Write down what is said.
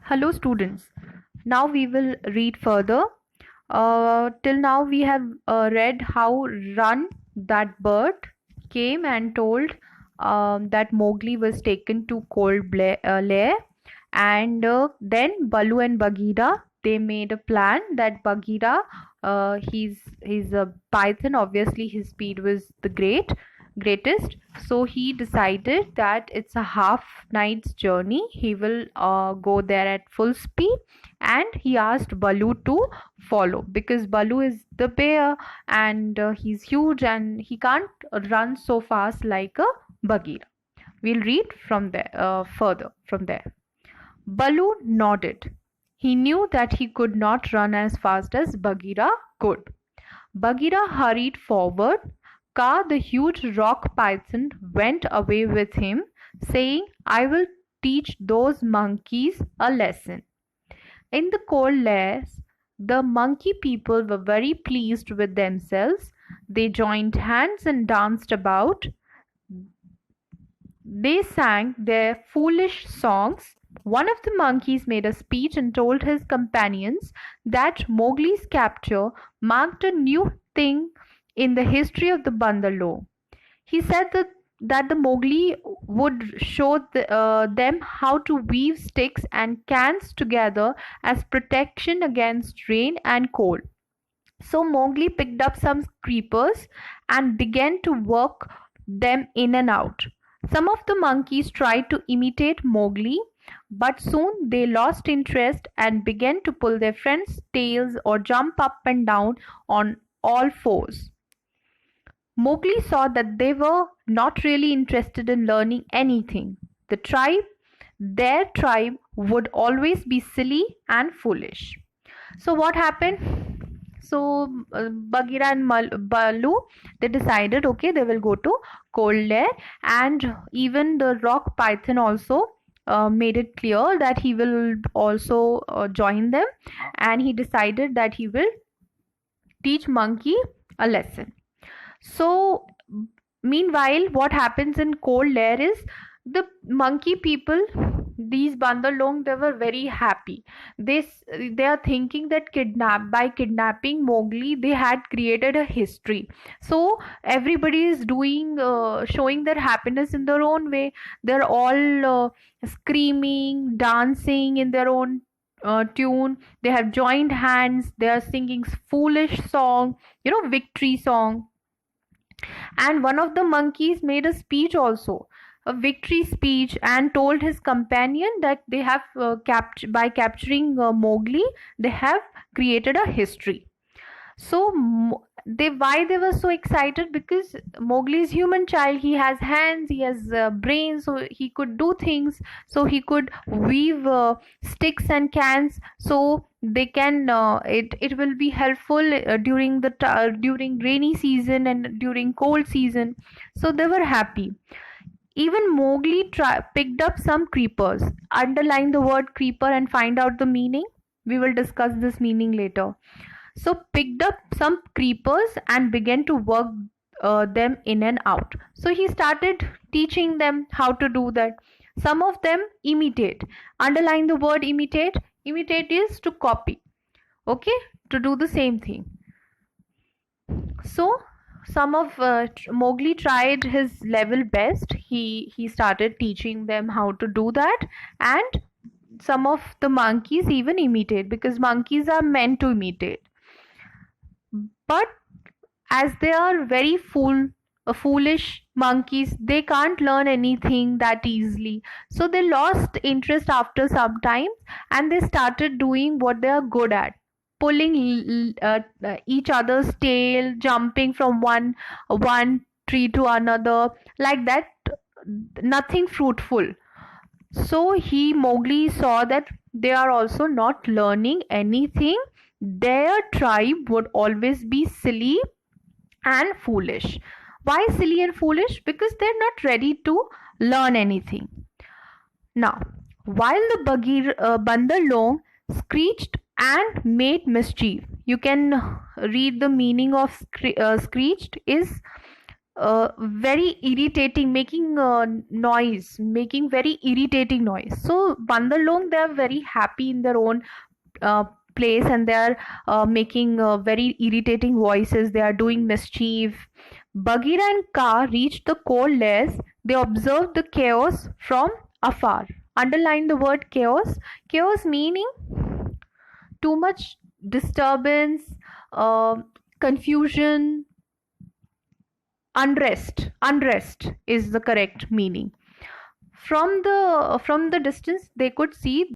Hello students. Now we will read further. Till now we have read how Run, that bird, came and told that Mowgli was taken to cold lair, and then Balu and Bagheera, they made a plan that Bagheera, he's a python. Obviously his speed was the greatest, so he decided that it's a half night's journey. He will go there at full speed, and he asked Balu to follow because Balu is the bear, and he's huge and he can't run so fast like a Bagheera. We'll read from there further from there. Balu nodded. He knew that he could not run as fast as Bagheera could. Bagheera hurried forward. Kaa, the huge rock python, went away with him, saying, I will teach those monkeys a lesson. In the cold lairs, the monkey people were very pleased with themselves. They joined hands and danced about. They sang their foolish songs. One of the monkeys made a speech and told his companions that Mowgli's capture marked a new thing in the history of the Bandar-log. He said that the Mowgli would show them how to weave sticks and cans together as protection against rain and cold. So Mowgli picked up some creepers and began to work them in and out. Some of the monkeys tried to imitate Mowgli, but soon they lost interest and began to pull their friends' tails or jump up and down on all fours. Mowgli saw that they were not really interested in learning anything. Their tribe, would always be silly and foolish. So what happened? So Bagheera and Balu, they decided, okay, they will go to cold lair, and even the rock python also made it clear that he will also join them, and he decided that he will teach monkey a lesson. So meanwhile, what happens in cold lair is the monkey people, these Bandar-log, they were very happy. They are thinking that by kidnapping Mowgli, they had created a history. So everybody is doing showing their happiness in their own way. They're all screaming, dancing in their own tune. They have joined hands. They are singing foolish song, victory song. And one of the monkeys made a speech also, a victory speech, and told his companion that they have by capturing Mowgli, they have created a history. So why they were so excited? Because Mowgli is human child. He has hands, he has brains, so he could do things. So he could weave sticks and cans. So they can it will be helpful during rainy season and during cold season. So they were happy. Even Mowgli picked up some creepers. Underline the word creeper and find out the meaning. We will discuss this meaning later. So picked up some creepers and began to work them in and out. So he started teaching them how to do that. Some of them imitate. Underline the word imitate. Imitate is to copy. Okay, to do the same thing. So some of Mowgli tried his level best. He started teaching them how to do that, and some of the monkeys even imitate, because monkeys are meant to imitate. But as they are very foolish monkeys, they can't learn anything that easily. So they lost interest after some time, and they started doing what they are good at, pulling each other's tail, jumping from one tree to another, like that. Nothing fruitful. So Mowgli saw that they are also not learning anything. Their tribe would always be silly and foolish. Why silly and foolish? Because they're not ready to learn anything. Now, while the Bandar-log screeched and made mischief, you can read the meaning of screeched is very irritating, making noise, making very irritating noise. So Bandalong, they are very happy in their own uh, place, and they are making very irritating voices. They are doing mischief. Bagheera and Ka reached the cold layers. They observed the chaos from afar. Underline the word chaos. Chaos meaning too much disturbance, uh, confusion, unrest is the correct meaning. From the distance they could see